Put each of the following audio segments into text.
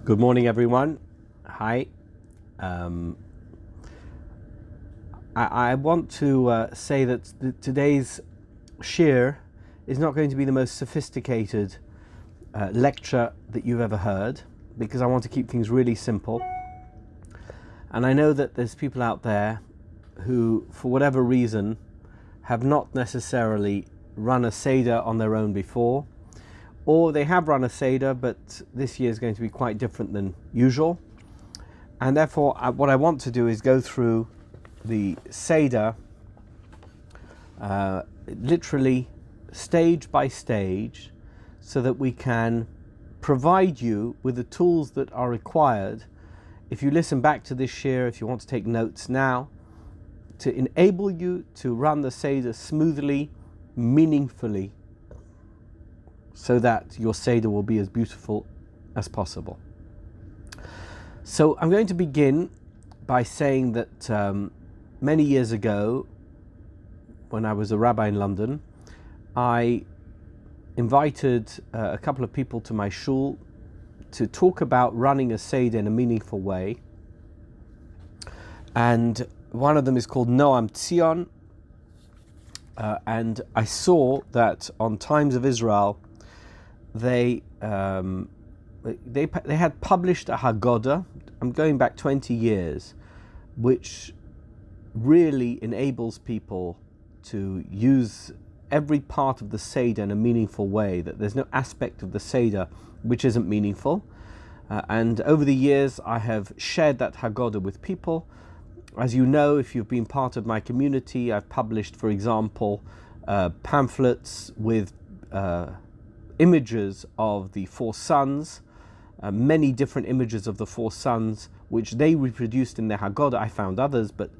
Good morning, everyone. Hi. I want to say that today's shiur is not going to be the most sophisticated lecture that you've ever heard, because I want to keep things really simple. And I know that there's people out there who, for whatever reason, have not necessarily run a Seder on their own before, or they have run a Seder, but this year is going to be quite different than usual. And therefore, what I want to do is go through the Seder literally stage by stage, so that we can provide you with the tools that are required, if you listen back to this shiur, if you want to take notes now, to enable you to run the Seder smoothly, meaningfully, so that your Seder will be as beautiful as possible. So I'm going to begin by saying that many years ago, when I was a rabbi in London, I invited a couple of people to my shul to talk about running a Seder in a meaningful way. And one of them is called Noam Tzion. And I saw that on Times of Israel, they had published a Haggadah. I'm going back 20 years, which really enables people to use every part of the Seder in a meaningful way, that there's no aspect of the Seder which isn't meaningful. And over the years, I have shared that Haggadah with people. As you know, if you've been part of my community, I've published, for example, pamphlets with images of the four sons, many different images of the four sons, which they reproduced in their Haggadah. I found others, but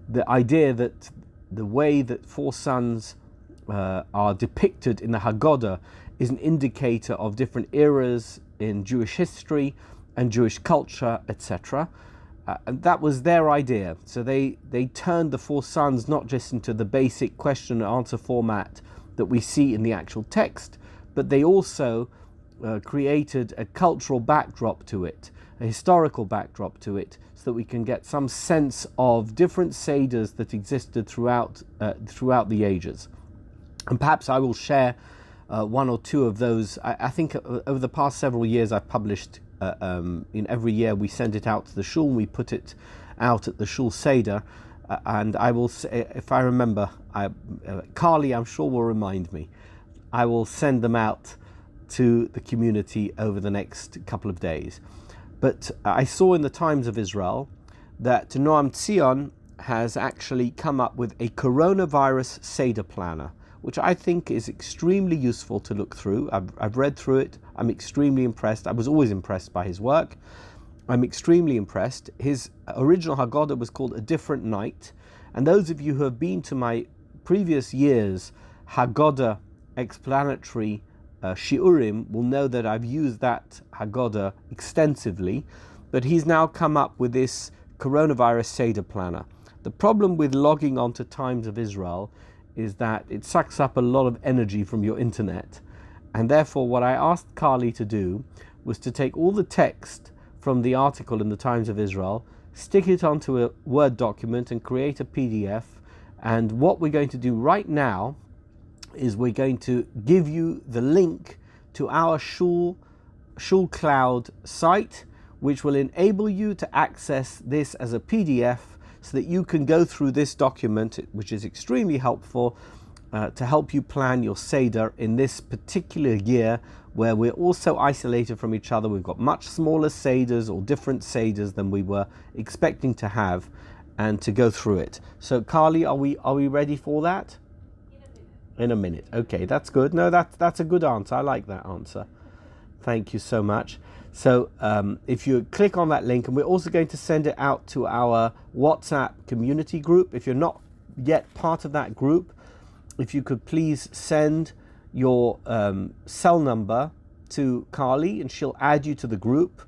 the idea that the way that four sons are depicted in the Haggadah is an indicator of different eras in Jewish history and Jewish culture, etc. And that was their idea. So they turned the four sons not just into the basic question and answer format that we see in the actual text, but they also created a cultural backdrop to it, a historical backdrop to it, so that we can get some sense of different Seders that existed throughout the ages. And perhaps I will share one or two of those. I think over the past several years I've published, in every year we send it out to the shul, we put it out at the shul Seder, and I will say, if I remember, Carly I'm sure will remind me, I will send them out to the community over the next couple of days. But I saw in the Times of Israel that Noam Tzion has actually come up with a coronavirus Seder planner, which I think is extremely useful to look through. I've read through it. I'm extremely impressed. I was always impressed by his work. I'm extremely impressed. His original Haggadah was called A Different Night. And those of you who have been to my previous year's Haggadah explanatory shiurim will know that I've used that Haggadah extensively. But he's now come up with this coronavirus Seder planner. The problem with logging onto Times of Israel is that it sucks up a lot of energy from your internet. And therefore what I asked Carly to do was to take all the text from the article in the Times of Israel, stick it onto a Word document and create a PDF. And what we're going to do right now is we're going to give you the link to our Shul Cloud site, which will enable you to access this as a PDF, so that you can go through this document, which is extremely helpful to help you plan your Seder in this particular year, where we're also isolated from each other. We've got much smaller Seders or different Seders than we were expecting to have, and to go through it. So Carly, are we ready for that? In a minute. Okay, that's good. No, that's a good answer. I like that answer. Thank you so much. So if you click on that link, and we're also going to send it out to our WhatsApp community group. If you're not yet part of that group, if you could please send your cell number to Carly, and she'll add you to the group,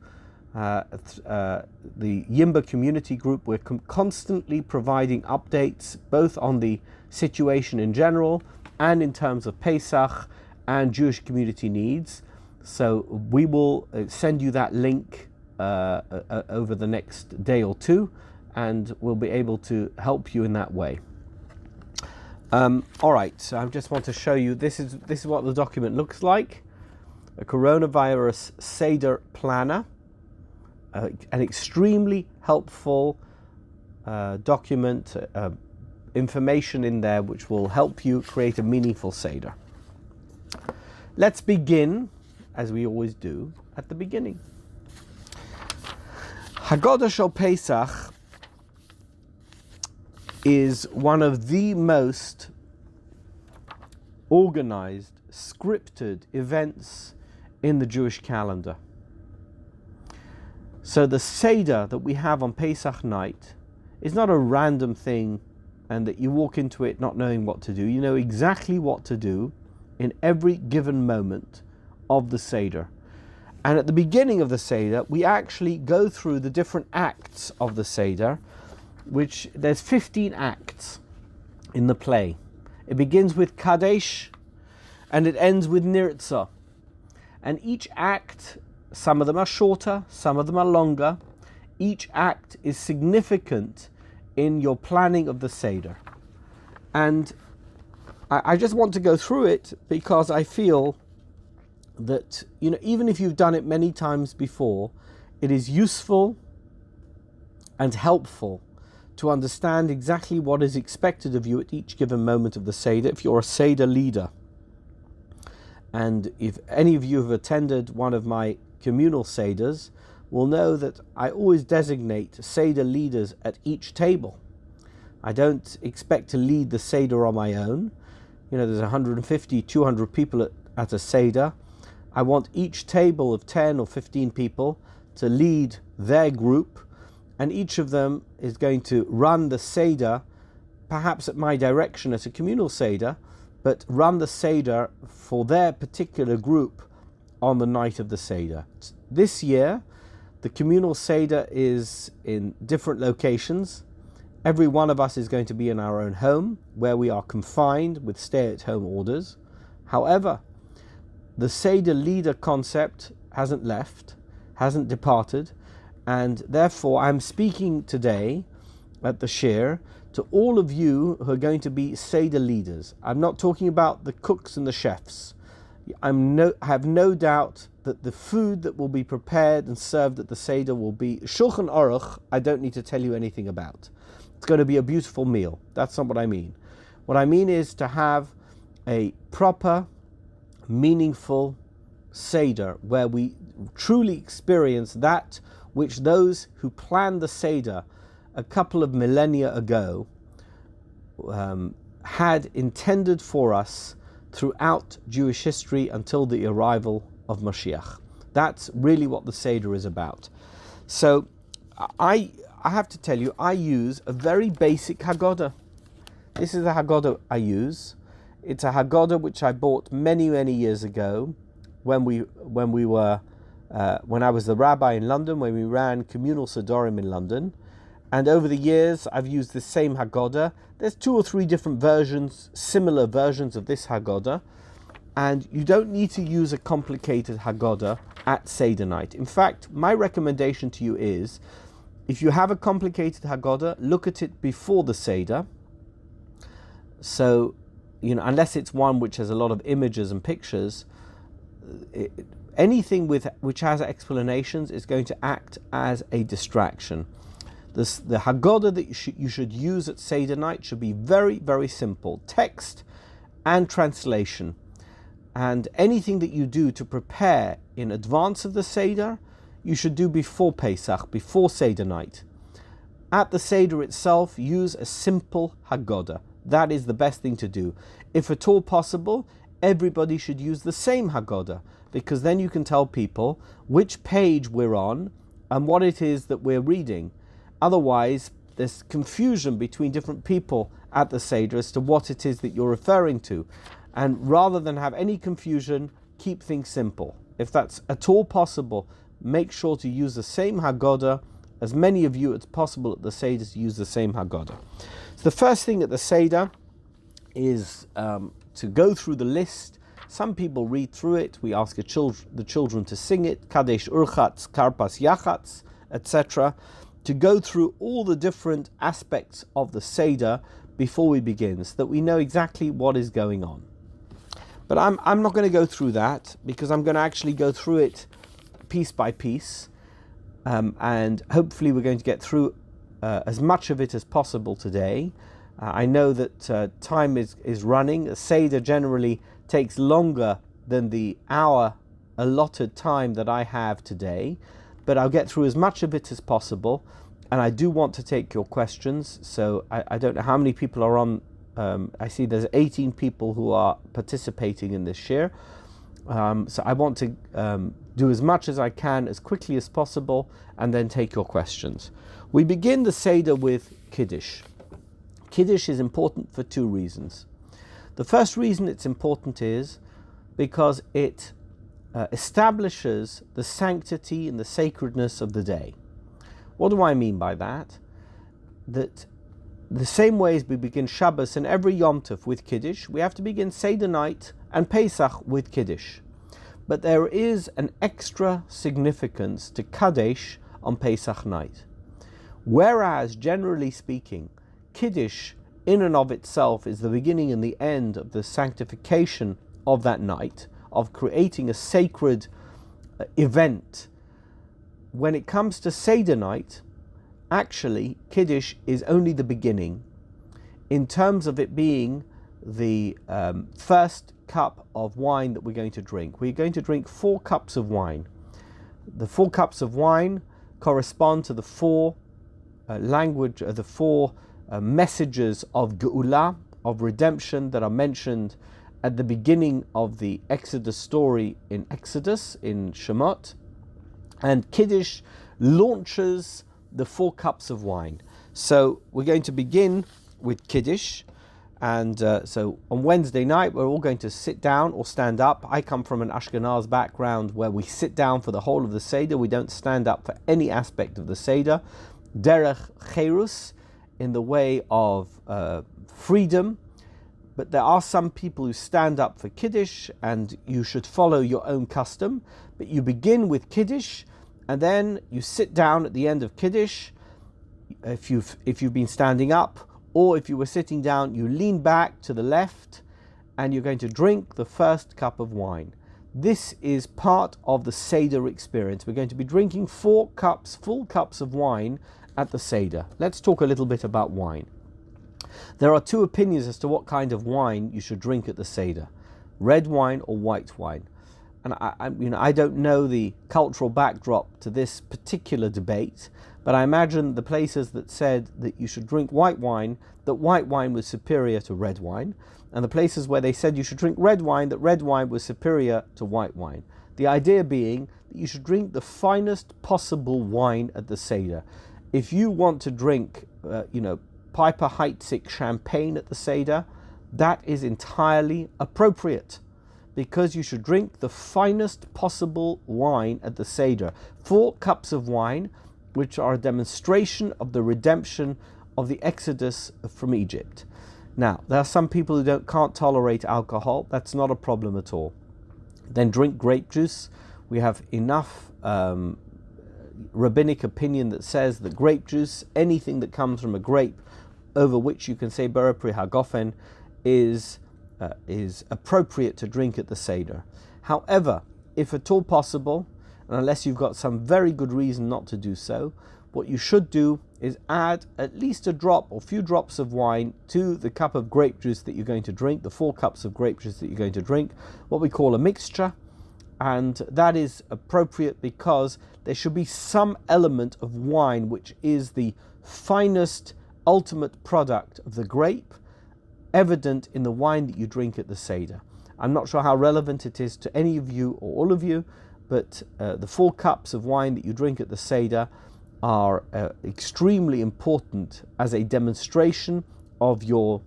the Yimba community group. We're constantly providing updates both on the situation in general and in terms of Pesach and Jewish community needs. So we will send you that link over the next day or two, and we'll be able to help you in that way. All right, so I just want to show you, this is what the document looks like. A coronavirus Seder planner, an extremely helpful document, information in there which will help you create a meaningful Seder. Let's begin, as we always do, at the beginning. Haggadah Shel Pesach is one of the most organized, scripted events in the Jewish calendar. So the Seder that we have on Pesach night is not a random thing and that you walk into it not knowing what to do. You know exactly what to do in every given moment of the Seder. And at the beginning of the Seder, we actually go through the different acts of the Seder, which there's 15 acts in the play. It begins with Kadesh and it ends with Nirtzah. And each act, some of them are shorter, some of them are longer. Each act is significant in your planning of the Seder. And I just want to go through it because I feel that, even if you've done it many times before, it is useful and helpful to understand exactly what is expected of you at each given moment of the Seder if you're a Seder leader. And if any of you have attended one of my communal Seders, will know that I always designate Seder leaders at each table. I don't expect to lead the Seder on my own. There's 150, 200 people at a Seder. I want each table of 10 or 15 people to lead their group, and each of them is going to run the Seder, perhaps at my direction at a communal Seder, but run the Seder for their particular group on the night of the Seder. This year, the communal Seder is in different locations. Every one of us is going to be in our own home, where we are confined with stay-at-home orders. However, the Seder Leader concept hasn't left, hasn't departed, and therefore I'm speaking today at the Shiur to all of you who are going to be Seder leaders. I'm not talking about the cooks and the chefs. I have no doubt that the food that will be prepared and served at the Seder will be Shulchan Aruch. I don't need to tell you anything about. It's going to be a beautiful meal. That's not what I mean. What I mean is to have a proper, meaningful Seder where we truly experience that which those who planned the Seder a couple of millennia ago had intended for us throughout Jewish history until the arrival of Mashiach. That's really what the Seder is about. So I have to tell you, I use a very basic Haggadah. This is the Haggadah I use. It's a Haggadah which I bought many, many years ago when I was the rabbi in London, when we ran communal Sedorim in London. And over the years, I've used the same Haggadah. There's 2 or 3 different versions, similar versions of this Haggadah. And you don't need to use a complicated Haggadah at Seder night. In fact, my recommendation to you is, if you have a complicated Haggadah, look at it before the Seder. So, unless it's one which has a lot of images and pictures, anything which has explanations is going to act as a distraction. The Haggadah that you should use at Seder night should be very, very simple. Text and translation. And anything that you do to prepare in advance of the Seder, you should do before Pesach, before Seder night. At the Seder itself, use a simple Haggadah. That is the best thing to do. If at all possible, everybody should use the same Haggadah, because then you can tell people which page we're on and what it is that we're reading. Otherwise, there's confusion between different people at the Seder as to what it is that you're referring to. And rather than have any confusion, keep things simple. If that's at all possible, make sure to use the same Haggadah. As many of you as possible at the Seder to use the same Haggadah. So the first thing at the Seder is to go through the list, Some people read through it. We ask the children to sing it, Kadesh Urchatz, Karpas Yachatz, etc., to go through all the different aspects of the Seder before we begin, so that we know exactly what is going on. But I'm not going to go through that, because I'm going to actually go through it piece by piece, and hopefully we're going to get through as much of it as possible today. I know that time is running. A Seder generally takes longer than the hour allotted time that I have today, but I'll get through as much of it as possible, and I do want to take your questions. So I don't know how many people are on. I see there's 18 people who are participating in this share. So I want to do as much as I can as quickly as possible, and then take your questions. We begin the Seder with Kiddush. Kiddush is important for two reasons. The first reason it's important is because it establishes the sanctity and the sacredness of the day. What do I mean by that? That the same way as we begin Shabbos and every Yom Tov with Kiddush, we have to begin Seder night and Pesach with Kiddush. But there is an extra significance to Kadesh on Pesach night. Whereas, generally speaking, Kiddush in and of itself is the beginning and the end of the sanctification of that night, of creating a sacred event. When it comes to Seder night, actually Kiddush is only the beginning, in terms of it being the first cup of wine that we're going to drink. We're going to drink 4 cups of wine. The 4 cups of wine correspond to the 4 messages of Geula, of redemption, that are mentioned at the beginning of the Exodus story in Exodus, in Shemot. And Kiddush launches the 4 cups of wine. So we're going to begin with Kiddush. And so on Wednesday night, we're all going to sit down or stand up. I come from an Ashkenaz background where we sit down for the whole of the Seder. We don't stand up for any aspect of the Seder. Derech Cherus, in the way of freedom. But there are some people who stand up for Kiddush, and you should follow your own custom. But you begin with Kiddush, and then you sit down at the end of Kiddush. If you've been standing up, or if you were sitting down, you lean back to the left, and you're going to drink the first cup of wine. This is part of the Seder experience. We're going to be drinking 4 cups, full cups of wine at the Seder. Let's talk a little bit about wine. There are 2 opinions as to what kind of wine you should drink at the Seder: red wine or white wine. And I don't know the cultural backdrop to this particular debate, but I imagine the places that said that you should drink white wine, that white wine was superior to red wine, and the places where they said you should drink red wine, that red wine was superior to white wine. The idea being that you should drink the finest possible wine at the Seder. If you want to drink, Piper Heidsieck champagne at the Seder, that is entirely appropriate, because you should drink the finest possible wine at the Seder. 4 cups of wine, which are a demonstration of the redemption of the Exodus from Egypt. Now, there are some people who can't tolerate alcohol. That's not a problem at all. Then drink grape juice. We have enough rabbinic opinion that says that grape juice, anything that comes from a grape over which you can say Bera Pri Hagofen, is appropriate to drink at the Seder. However, if at all possible, and unless you've got some very good reason not to do so, what you should do is add at least a drop or few drops of wine to the cup of grape juice that you're going to drink, the 4 cups of grape juice that you're going to drink, what we call a mixture. And that is appropriate because there should be some element of wine, which is the finest, ultimate product of the grape, evident in the wine that you drink at the Seder. I'm not sure how relevant it is to any of you or all of you, but the 4 cups of wine that you drink at the Seder are extremely important as a demonstration of your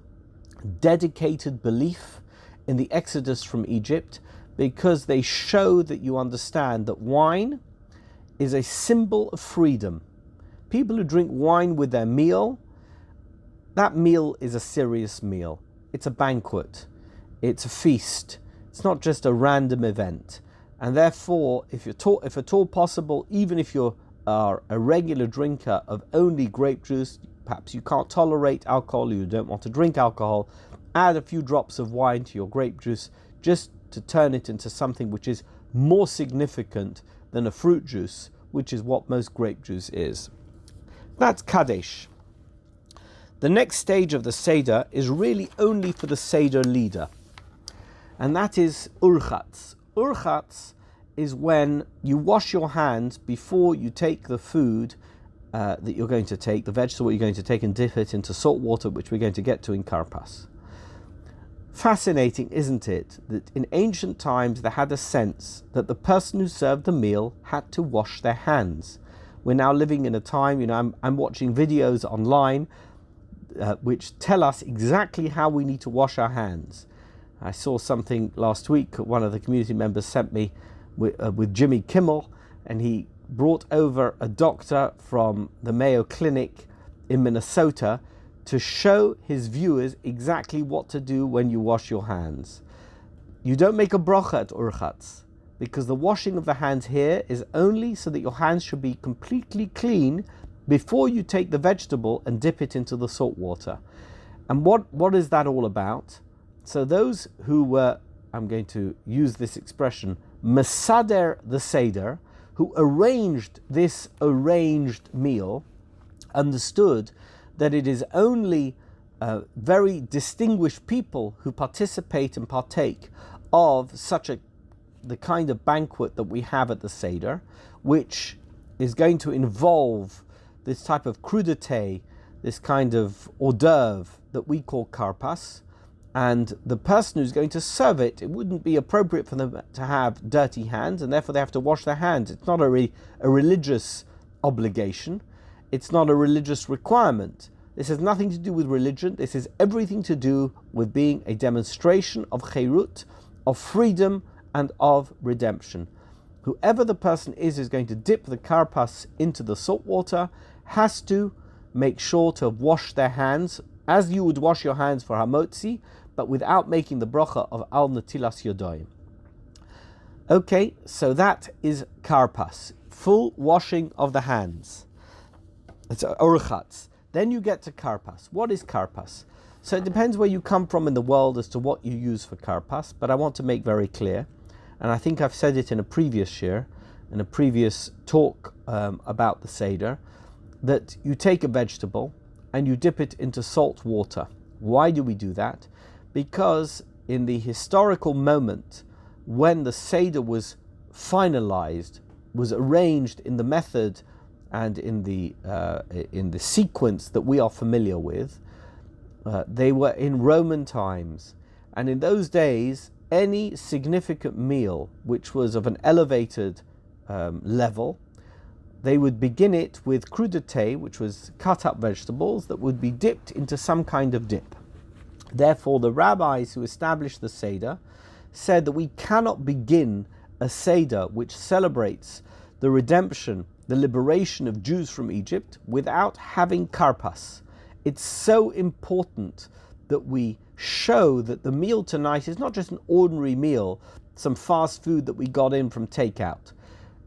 dedicated belief in the Exodus from Egypt, because they show that you understand that wine is a symbol of freedom. People who drink wine with their meal, that meal is a serious meal. It's a banquet. It's a feast. It's not just a random event. And therefore, if at all possible, even if you are a regular drinker of only grape juice, perhaps you can't tolerate alcohol, you don't want to drink alcohol, add a few drops of wine to your grape juice just to turn it into something which is more significant than a fruit juice, which is what most grape juice is. That's Kadesh. The next stage of the Seder is really only for the Seder Leader, and that is Urchatz. Urchatz is when you wash your hands before you take the food that you're going to take, the vegetable you're going to take, and dip it into salt water, which we're going to get to in Karpas. Fascinating, isn't it, that in ancient times they had a sense that the person who served the meal had to wash their hands. We're now living in a time, I'm watching videos online which tell us exactly how we need to wash our hands. I saw something last week, one of the community members sent me with Jimmy Kimmel, and he brought over a doctor from the Mayo Clinic in Minnesota to show his viewers exactly what to do when you wash your hands. You don't make a bracha at Urchatz, because the washing of the hands here is only so that your hands should be completely clean before you take the vegetable and dip it into the salt water. And what is that all about? So those who were, I'm going to use this expression, Mesader the Seder, who arranged this arranged meal, understood that it is only very distinguished people who participate and partake of the kind of banquet that we have at the Seder, which is going to involve this type of crudité, this kind of hors d'oeuvre that we call karpas, and the person who's going to serve it, it wouldn't be appropriate for them to have dirty hands, and therefore they have to wash their hands. It's not a religious obligation. It's not a religious requirement. This has nothing to do with religion. This is everything to do with being a demonstration of cherut, of freedom, and of redemption. Whoever the person is who's going to dip the karpas into the salt water has to make sure to wash their hands as you would wash your hands for hamotzi, but without making the bracha of al natilas yodoim. Okay, so that is karpas, full washing of the hands. It's urchatz. Then you get to karpas. What is karpas? So it depends where you come from in the world as to what you use for karpas, but I want to make very clear, and I think I've said it in a previous year, in a previous talk about the Seder, that you take a vegetable and you dip it into salt water. Why do we do that? Because in the historical moment when the Seder was finalized, was arranged in the method and in the sequence that we are familiar with, they were in Roman times, and in those days any significant meal which was of an elevated level, they would begin it with crudité, which was cut up vegetables that would be dipped into some kind of dip. Therefore, the rabbis who established the Seder said that we cannot begin a Seder which celebrates the redemption, the liberation of Jews from Egypt, without having karpas. It's so important that we show that the meal tonight is not just an ordinary meal, some fast food that we got in from takeout.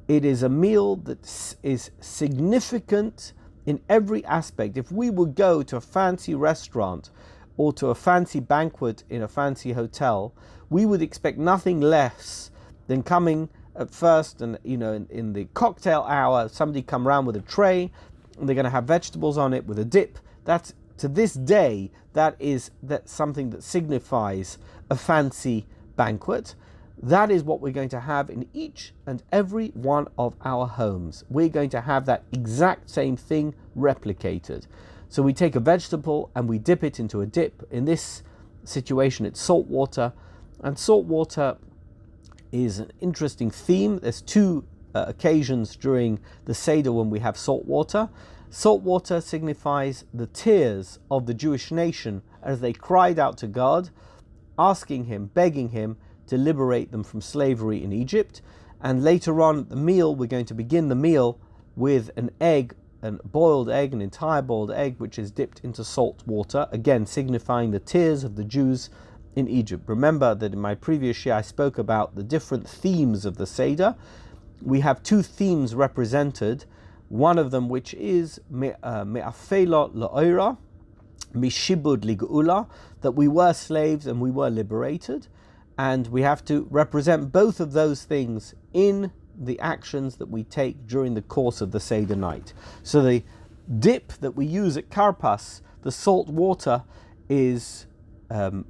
It is a meal that is significant in every aspect. If we would go to a fancy restaurant or to a fancy banquet in a fancy hotel, we would expect nothing less than coming at first, and in the cocktail hour, somebody come around with a tray, and they're going to have vegetables on it with a dip. That's, to this day, that's something that signifies a fancy banquet. That is what we're going to have in each and every one of our homes. We're going to have that exact same thing replicated. So we take a vegetable and we dip it into a dip. In this situation, it's salt water. And salt water is an interesting theme. There's two occasions during the Seder when we have salt water. Salt water signifies the tears of the Jewish nation as they cried out to God, asking Him, begging Him to liberate them from slavery in Egypt. And later on at the meal, we're going to begin the meal with an egg, a boiled egg, an entire boiled egg, which is dipped into salt water, again signifying the tears of the Jews in Egypt. Remember that in my previous year I spoke about the different themes of the Seder. We have two themes represented, one of them which is Me'afela La'oira, Mishibud Lig'ula, that we were slaves and we were liberated, and we have to represent both of those things in the actions that we take during the course of the Seder night. So the dip that we use at Karpas, the salt water, is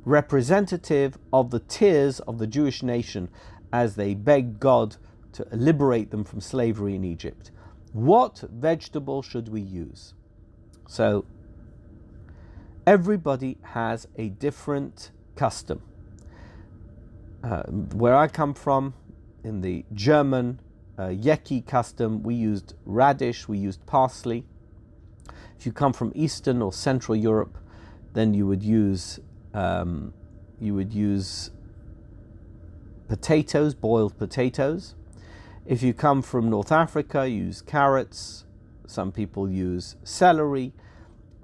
representative of the tears of the Jewish nation as they beg God to liberate them from slavery in Egypt. What vegetable should we use? So everybody has a different custom. Where I come from, in the German Yeki custom, we used radish, we used parsley. If you come from Eastern or Central Europe, then you would use potatoes, boiled potatoes. If you come from North Africa, you use carrots. Some people use celery,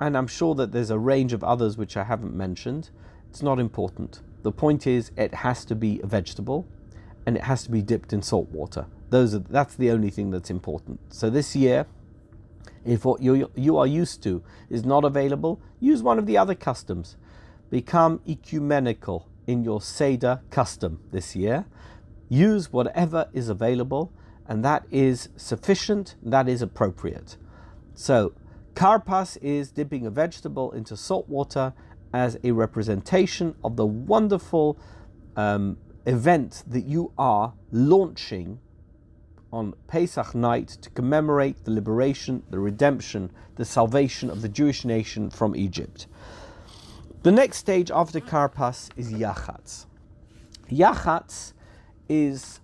and I'm sure that there's a range of others which I haven't mentioned. It's not important. The point is, it has to be a vegetable, and it has to be dipped in salt water. That's the only thing that's important. So this year, if what you are used to is not available, use one of the other customs. Become ecumenical in your Seder custom this year. Use whatever is available, and that is sufficient, that is appropriate. So, Karpas is dipping a vegetable into salt water as a representation of the wonderful event that you are launching on Pesach night to commemorate the liberation, the redemption, the salvation of the Jewish nation from Egypt. The next stage after Karpas is Yachatz. Yachatz is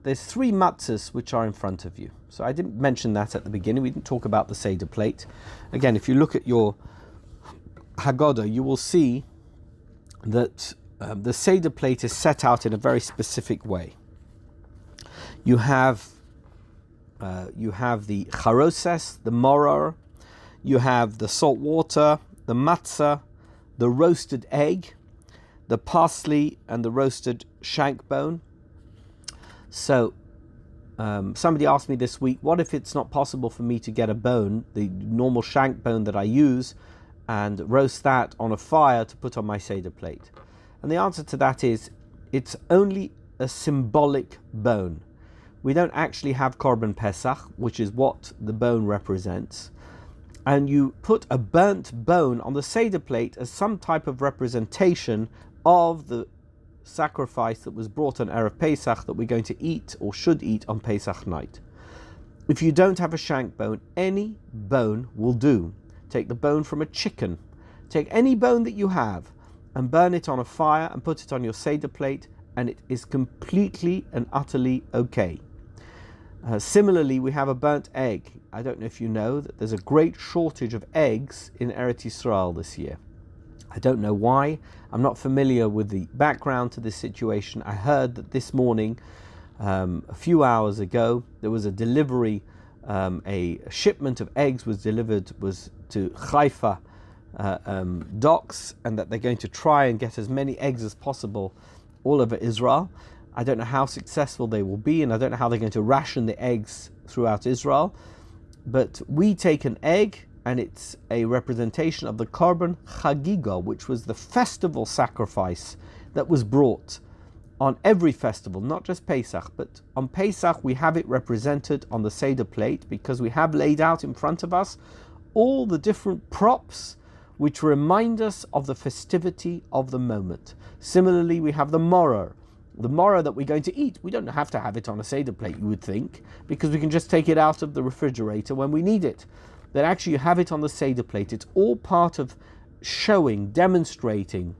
there's three matzahs which are in front of you. So I didn't mention that at the beginning. We didn't talk about the Seder plate. Again, if you look at your Haggadah, you will see that the Seder plate is set out in a very specific way. You have the charoses, the moror, you have the salt water, the matzah, the roasted egg, the parsley, and the roasted shank bone. So somebody asked me this week, what if it's not possible for me to get a bone, the normal shank bone that I use, and roast that on a fire to put on my Seder plate? And the answer to that is, it's only a symbolic bone. We don't actually have Korban Pesach, which is what the bone represents. And you put a burnt bone on the Seder plate as some type of representation of the sacrifice that was brought on Erev Pesach that we're going to eat or should eat on Pesach night. If you don't have a shank bone, any bone will do. Take the bone from a chicken. Take any bone that you have and burn it on a fire and put it on your Seder plate, and it is completely and utterly okay. Similarly, we have a burnt egg. I don't know if you know that there's a great shortage of eggs in Eretz Yisrael this year. I don't know why. I'm not familiar with the background to this situation. I heard that this morning, a few hours ago, there was a delivery, a shipment of eggs was to Haifa docks, and that they're going to try and get as many eggs as possible all over Israel. I don't know how successful they will be, and I don't know how they're going to ration the eggs throughout Israel. But we take an egg, and it's a representation of the Korban Chagiga, which was the festival sacrifice that was brought on every festival, not just Pesach, but on Pesach we have it represented on the Seder plate because we have laid out in front of us all the different props which remind us of the festivity of the moment. Similarly, we have the moror that we're going to eat. We don't have to have it on a Seder plate, you would think, because we can just take it out of the refrigerator when we need it. That actually you have it on the Seder plate. It's all part of showing, demonstrating,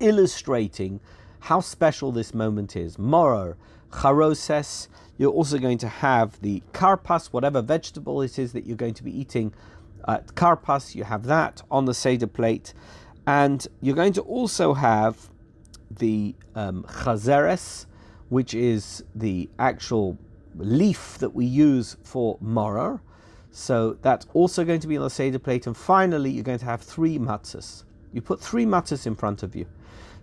illustrating how special this moment is. Moror, charoses, you're also going to have the karpas, whatever vegetable it is that you're going to be eating at karpas, you have that on the Seder plate. And you're going to also have the chazeres, which is the actual leaf that we use for moror. So that's also going to be on the Seder plate. And finally, you're going to have three matzahs. You put 3 matzahs in front of you.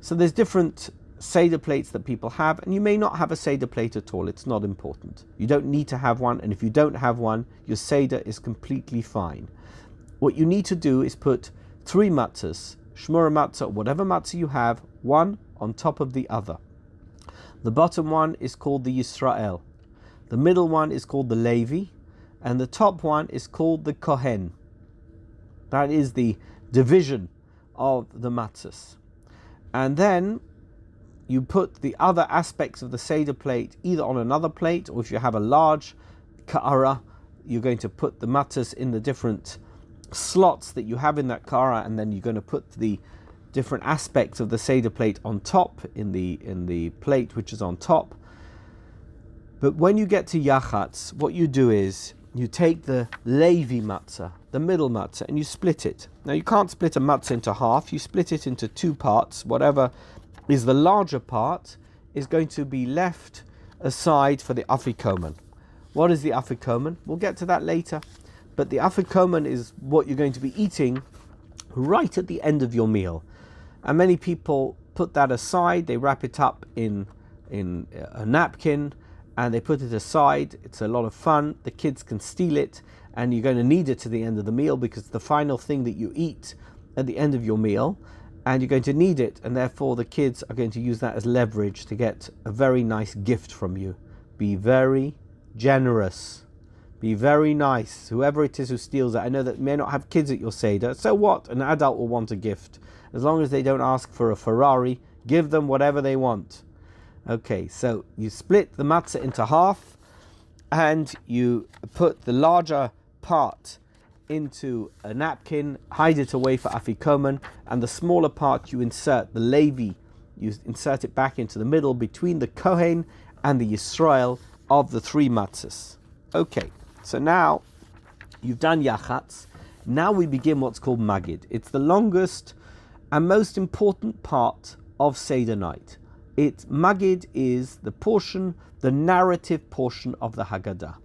So there's different Seder plates that people have, and you may not have a Seder plate at all. It's not important. You don't need to have one, and if you don't have one, your Seder is completely fine. What you need to do is put 3 matzahs, shmura matzah, whatever matzah you have, one on top of the other. The bottom one is called the Yisrael. The middle one is called the Levi, and the top one is called the Kohen. That is the division of the matzahs. And then you put the other aspects of the Seder plate either on another plate, or if you have a large ka'ara, you're going to put the matzahs in the different slots that you have in that ka'ara, and then you're going to put the different aspects of the Seder plate on top in the plate which is on top. But when you get to Yachatz, what you do is you take the Levi matzah, the middle matzah, and you split it. Now you can't split a matzah into half, you split it into 2 parts. Whatever is the larger part is going to be left aside for the afikomen. What is the afikomen? We'll get to that later. But the afikomen is what you're going to be eating right at the end of your meal. And many people put that aside, they wrap it up in a napkin, and they put it aside. It's a lot of fun. The kids can steal it, and you're going to need it to the end of the meal because it's the final thing that you eat at the end of your meal, and you're going to need it, and therefore the kids are going to use that as leverage to get a very nice gift from you. Be very generous. Be very nice. Whoever it is who steals it, I know that you may not have kids at your Seder. So what? An adult will want a gift. As long as they don't ask for a Ferrari, give them whatever they want. Okay, so you split the matzah into half, and you put the larger part into a napkin, hide it away for afikomen, and the smaller part you insert, the Levi, you insert it back into the middle between the Kohen and the Yisrael of the 3 matzahs. Okay, so now you've done Yachatz. Now we begin what's called Magid. It's the longest and most important part of Seder night. Magid is the portion, the narrative portion of the Haggadah.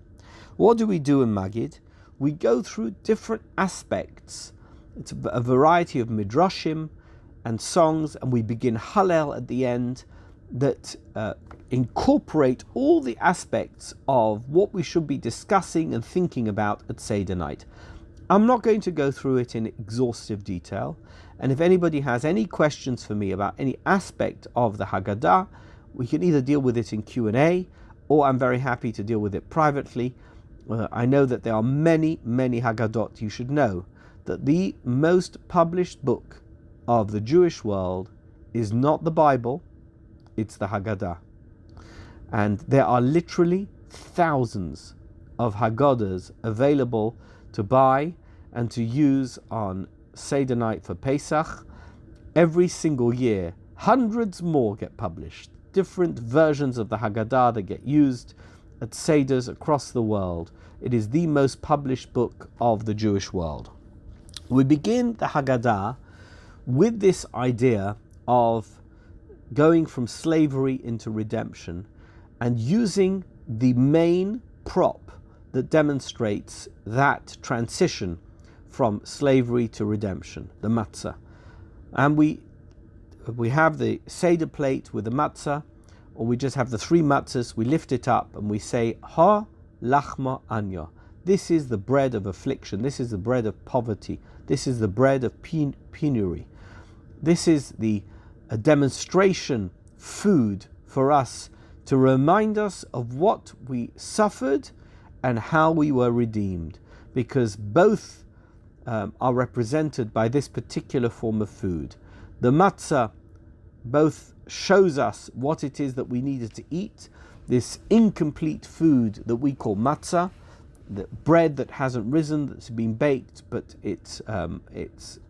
What do we do in Magid? We go through different aspects. It's a variety of midrashim and songs, and we begin Hallel at the end that incorporate all the aspects of what we should be discussing and thinking about at Seder night. I'm not going to go through it in exhaustive detail, and if anybody has any questions for me about any aspect of the Haggadah, we can either deal with it in Q&A, or I'm very happy to deal with it privately. I know that there are many, many Haggadot. You should know that the most published book of the Jewish world is not the Bible, it's the Haggadah. And there are literally thousands of Haggadahs available to buy and to use on Seder night for Pesach. Every single year, hundreds more get published. Different versions of the Haggadah that get used at Seders across the world. It is the most published book of the Jewish world. We begin the Haggadah with this idea of going from slavery into redemption and using the main prop that demonstrates that transition from slavery to redemption, the matzah. And we have the Seder plate with the matzah, or we just have the 3 matzahs, we lift it up and we say, Ha lachma anya. This is the bread of affliction, this is the bread of poverty, this is the bread of penury. This is a demonstration food for us to remind us of what we suffered and how we were redeemed, because both are represented by this particular form of food. The matzah both shows us what it is that we needed to eat, this incomplete food that we call matzah, the bread that hasn't risen, that's been baked, but it's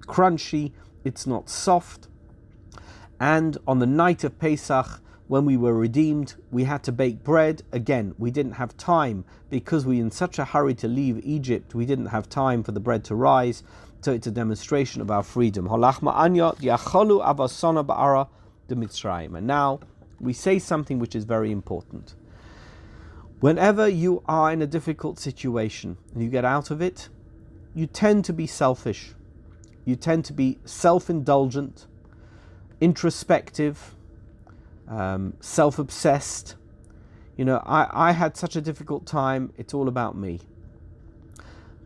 crunchy, it's not soft. And on the night of Pesach, when we were redeemed, we had to bake bread. Again, we didn't have time because we were in such a hurry to leave Egypt. We didn't have time for the bread to rise. So it's a demonstration of our freedom. And now we say something which is very important. Whenever you are in a difficult situation and you get out of it, you tend to be selfish. you tend to be self-indulgent, introspective, self-obsessed. I had such a difficult time, it's all about me.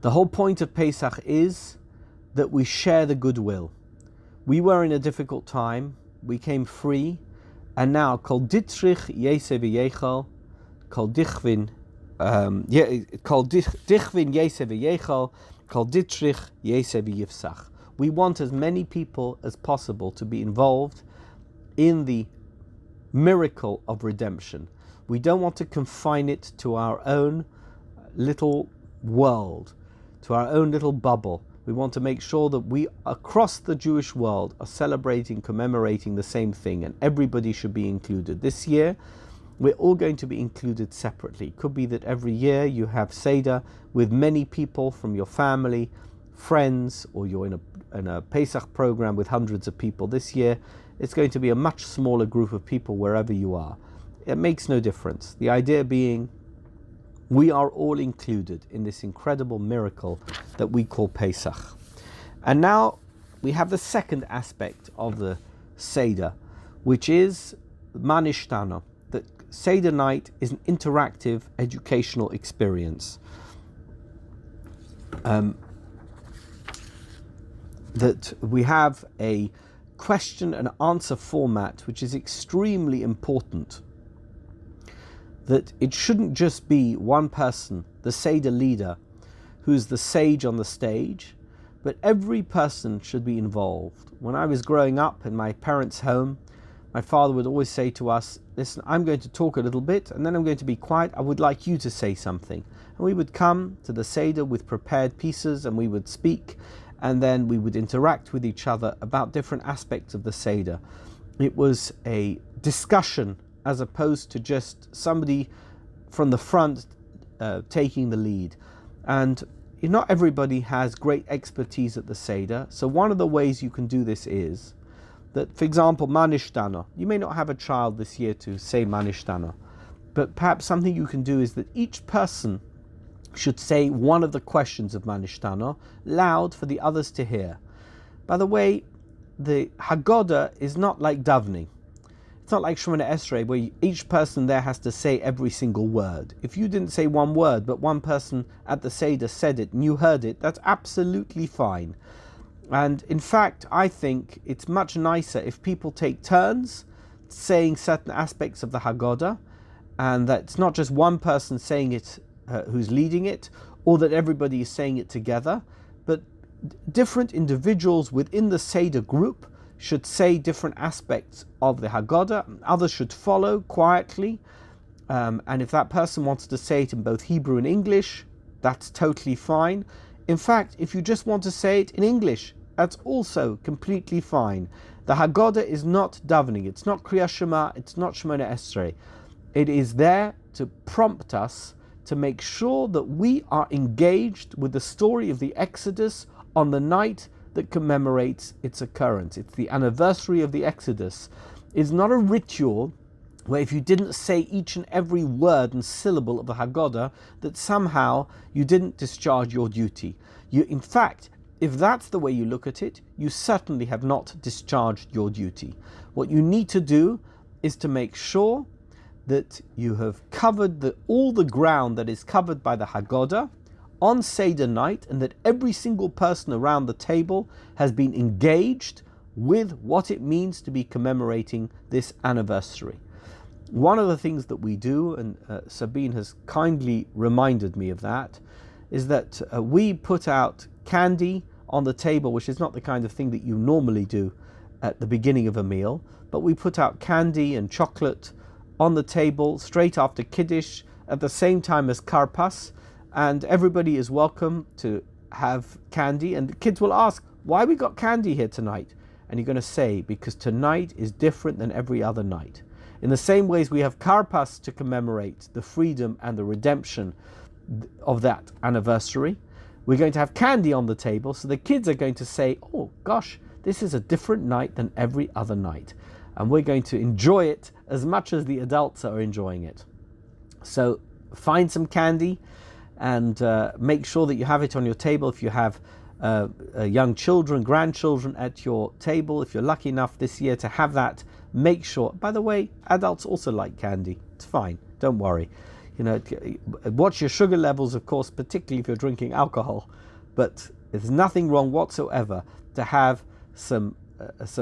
The whole point of Pesach is that we share the goodwill. We were in a difficult time, we came free, and now Kol Ditrich Yese V'Yechal, Kol Dichvin Yese V'Yechal, Kol Ditrich Yese V'Yifsach. We want as many people as possible to be involved in the miracle of redemption. We don't want to confine it to our own little world, to our own little bubble. We want to make sure that we, across the Jewish world, are celebrating, commemorating the same thing, and everybody should be included. This year, we're all going to be included separately. It could be that every year you have Seder with many people from your family, friends, or you're in a Pesach program with hundreds of people. This year, it's going to be a much smaller group of people wherever you are. It makes no difference. The idea being, we are all included in this incredible miracle that we call Pesach. And now we have the second aspect of the Seder, which is Manishtana, that Seder night is an interactive educational experience. That we have a question and answer format which is extremely important. That it shouldn't just be one person, the Seder leader, who's the sage on the stage, but every person should be involved. When I was growing up in my parents' home, my father would always say to us, listen, I'm going to talk a little bit and then I'm going to be quiet. I would like you to say something. And we would come to the Seder with prepared pieces and we would speak, and then we would interact with each other about different aspects of the Seder. It was a discussion as opposed to just somebody from the front taking the lead. And not everybody has great expertise at the Seder, so one of the ways you can do this is that, for example, Manishtana. You may not have a child this year to say Manishtana, but perhaps something you can do is that each person should say one of the questions of Manishtana loud for the others to hear. By the way, the Haggadah is not like davening. It's not like Shemona Esrei, where each person there has to say every single word. If you didn't say one word, but one person at the Seder said it and you heard it, that's absolutely fine. And in fact, I think it's much nicer if people take turns saying certain aspects of the Haggadah, and that it's not just one person saying it who's leading it, or that everybody is saying it together, but different individuals within the Seder group should say different aspects of the Haggadah, and others should follow quietly. And if that person wants to say it in both Hebrew and English, that's totally fine. In fact, if you just want to say it in English, that's also completely fine. The Haggadah is not davening, it's not Kriyas Shema, it's not Shemona Esrei. It is there to prompt us to make sure that we are engaged with the story of the Exodus on the night that commemorates its occurrence. It's the anniversary of the Exodus. It's not a ritual where if you didn't say each and every word and syllable of the Haggadah, that somehow you didn't discharge your duty. In fact, if that's the way you look at it, you certainly have not discharged your duty. What you need to do is to make sure that you have covered all the ground that is covered by the Haggadah on Seder night, and that every single person around the table has been engaged with what it means to be commemorating this anniversary. One of the things that we do, and Sabine has kindly reminded me of that, is that we put out candy on the table, which is not the kind of thing that you normally do at the beginning of a meal, but we put out candy and chocolate on the table straight after Kiddush at the same time as Karpas, and everybody is welcome to have candy, and the kids will ask, why we got candy here tonight? And you're going to say, because tonight is different than every other night. In the same ways we have Karpas to commemorate the freedom and the redemption of that anniversary, we're going to have candy on the table, so the kids are going to say, oh gosh, this is a different night than every other night. And we're going to enjoy it as much as the adults are enjoying it. So find some candy and make sure that you have it on your table. If you have young children, grandchildren at your table. If you're lucky enough this year to have that, make sure. By the way, adults also like candy. It's fine. Don't worry. Watch your sugar levels, of course, particularly if you're drinking alcohol. But there's nothing wrong whatsoever to have some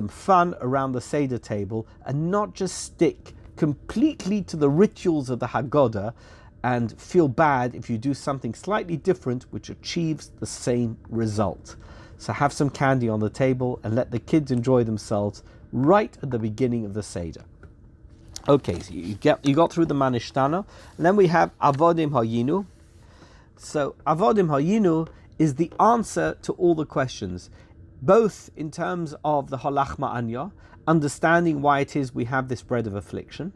fun around the Seder table and not just stick completely to the rituals of the Haggadah and feel bad if you do something slightly different which achieves the same result. So have some candy on the table and let the kids enjoy themselves right at the beginning of the Seder. Okay, so you got through the Manishtana, and then we have Avodim Hayinu. So Avodim Hayinu is the answer to all the questions, both in terms of the Halach Ma'anya, understanding why it is we have this bread of affliction,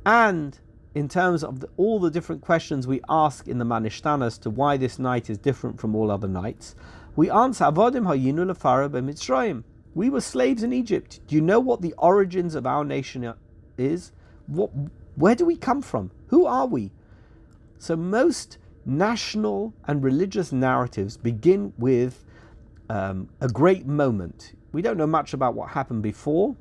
and in terms of all the different questions we ask in the Manishtana as to why this night is different from all other nights. We answer, Avodim Hayinu Lefara b'Mitzrayim. We were slaves in Egypt. Do you know what the origins of our nation is? Where do we come from? Who are we? So most national and religious narratives begin with a great moment. We don't know much about what happened before,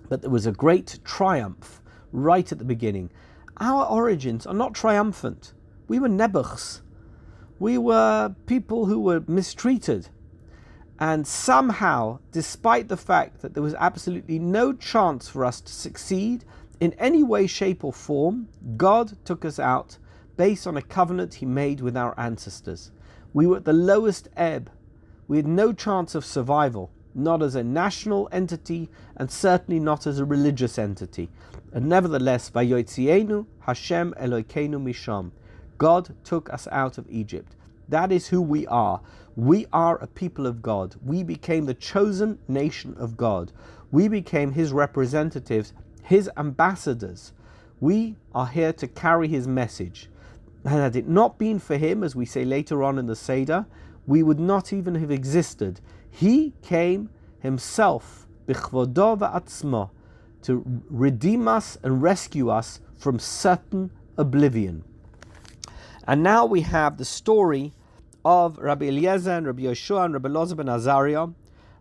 but there was a great triumph right at the beginning. Our origins are not triumphant. We were nebuchs. We were people who were mistreated. And somehow, despite the fact that there was absolutely no chance for us to succeed in any way, shape or form, God took us out based on a covenant He made with our ancestors. We were at the lowest ebb. We had no chance of survival, not as a national entity and certainly not as a religious entity. And nevertheless, Vayotzienu Hashem Elokeinu Misham. God took us out of Egypt. That is who we are. We are a people of God. We became the chosen nation of God. We became His representatives, His ambassadors. We are here to carry His message. And had it not been for Him, as we say later on in the Seder, we would not even have existed. He came Himself, B'chvodo v'atzmo, to redeem us and rescue us from certain oblivion. And now we have the story of Rabbi Eliezer and Rabbi Yeshua and Rabbi Elazar ben Azariah,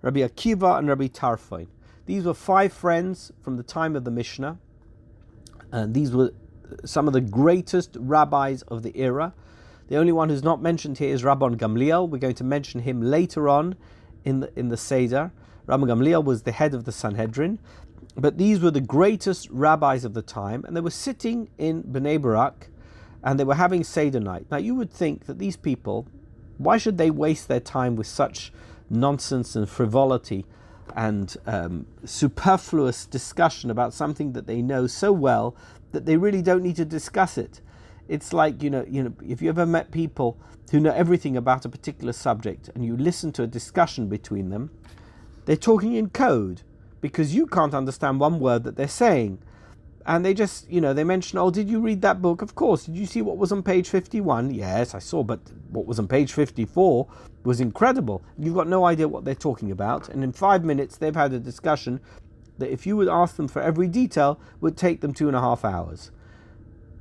Rabbi Akiva and Rabbi Tarfon. These were 5 friends from the time of the Mishnah, and these were some of the greatest rabbis of the era. The only one who's not mentioned here is Rabban Gamliel. We're going to mention him later on in the Seder. Rabban Gamliel was the head of the Sanhedrin, but these were the greatest rabbis of the time, and they were sitting in Bnei Barak, and they were having Seder night. Now you would think that these people, why should they waste their time with such nonsense and frivolity and superfluous discussion about something that they know so well that they really don't need to discuss it? It's like, if you ever met people who know everything about a particular subject and you listen to a discussion between them, they're talking in code because you can't understand one word that they're saying. And they just, they mention, oh, did you read that book? Of course. Did you see what was on page 51? Yes, I saw, but what was on page 54 was incredible. You've got no idea what they're talking about. And in 5 minutes, they've had a discussion that if you would ask them for every detail, would take them 2.5 hours.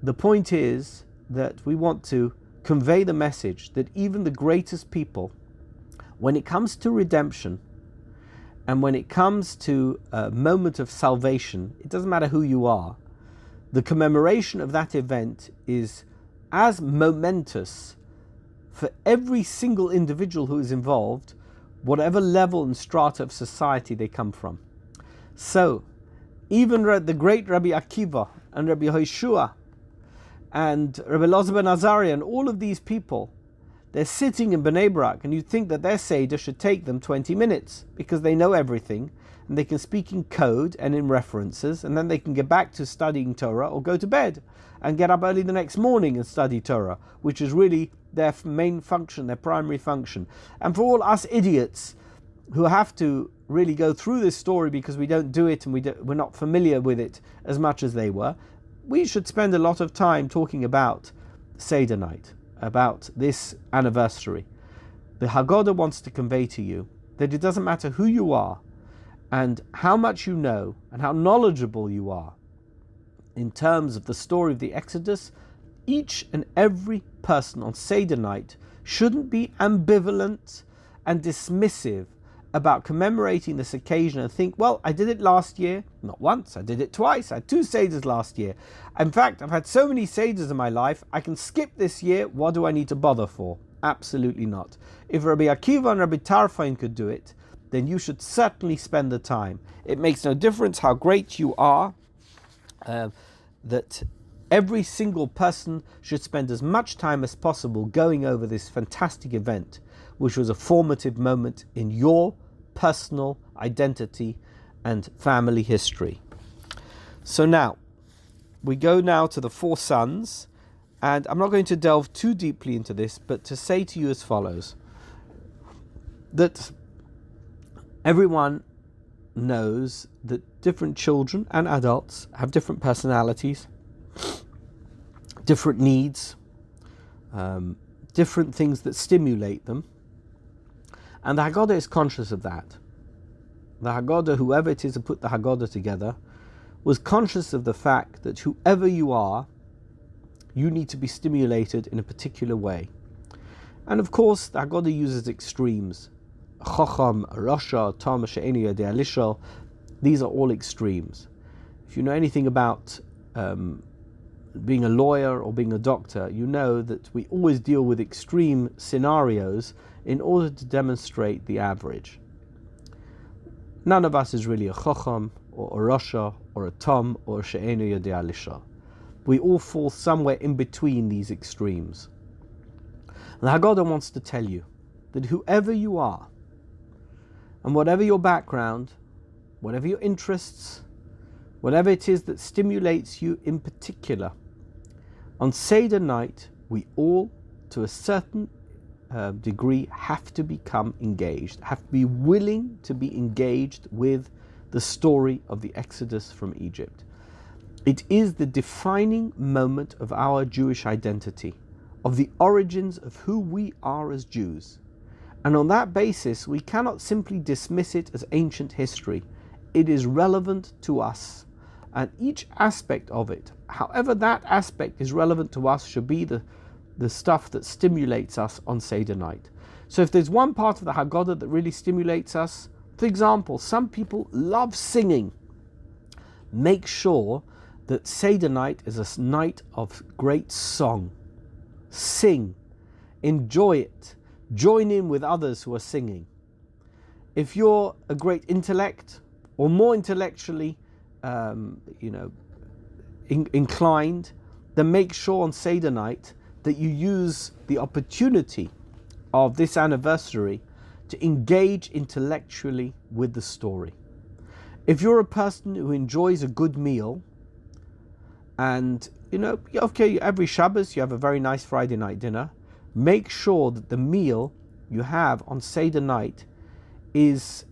The point is that we want to convey the message that even the greatest people, when it comes to redemption, and when it comes to a moment of salvation, it doesn't matter who you are. The commemoration of that event is as momentous for every single individual who is involved, whatever level and strata of society they come from. So, even the great Rabbi Akiva and Rabbi Yeshua and Rabbi Elazar ben Azariah and all of these people, they're sitting in Bnei Barak, and you'd think that their Seder should take them 20 minutes because they know everything and they can speak in code and in references, and then they can get back to studying Torah or go to bed and get up early the next morning and study Torah, which is really their main function, their primary function. And for all us idiots who have to really go through this story because we don't do it and we're not familiar with it as much as they were, we should spend a lot of time talking about Seder night, about this anniversary. The Haggadah wants to convey to you that it doesn't matter who you are and how much you know and how knowledgeable you are in terms of the story of the Exodus. Each and every person on Seder night shouldn't be ambivalent and dismissive about commemorating this occasion and think, well, I did it last year, not once, I did it twice, I had 2 Seders last year. In fact, I've had so many Seders in my life, I can skip this year, what do I need to bother for? Absolutely not. If Rabbi Akiva and Rabbi Tarfon could do it, then you should certainly spend the time. It makes no difference how great you are, that every single person should spend as much time as possible going over this fantastic event, which was a formative moment in your personal identity and family history. So now, we go now to the 4 sons, and I'm not going to delve too deeply into this, but to say to you as follows, that everyone knows that different children and adults have different personalities, different needs, different things that stimulate them. And the Haggadah is conscious of that. The Haggadah, whoever it is who put the Haggadah together, was conscious of the fact that whoever you are, you need to be stimulated in a particular way. And of course, the Haggadah uses extremes. Chacham, Rasha, Tam, She'eni Yodea Lishol. These are all extremes. If you know anything about being a lawyer or being a doctor, you know that we always deal with extreme scenarios in order to demonstrate the average. None of us is really a Chacham or a Rasha or a Tam or a She'eni Yodea Lishol. We all fall somewhere in between these extremes. And the Haggadah wants to tell you that whoever you are, and whatever your background, whatever your interests, whatever it is that stimulates you in particular, on Seder night, we all, to a certain degree, have to become engaged, have to be willing to be engaged with the story of the Exodus from Egypt. It is the defining moment of our Jewish identity, of the origins of who we are as Jews. And on that basis, we cannot simply dismiss it as ancient history. It is relevant to us. And each aspect of it, however that aspect is relevant to us, should be the stuff that stimulates us on Seder night. So if there's one part of the Haggadah that really stimulates us, for example, some people love singing. Make sure that Seder night is a night of great song. Sing. Enjoy it. Join in with others who are singing. If you're a great intellect or more intellectually inclined, then make sure on Seder night that you use the opportunity of this anniversary to engage intellectually with the story. If you're a person who enjoys a good meal, and every Shabbos you have a very nice Friday night dinner, make sure that the meal you have on Seder night is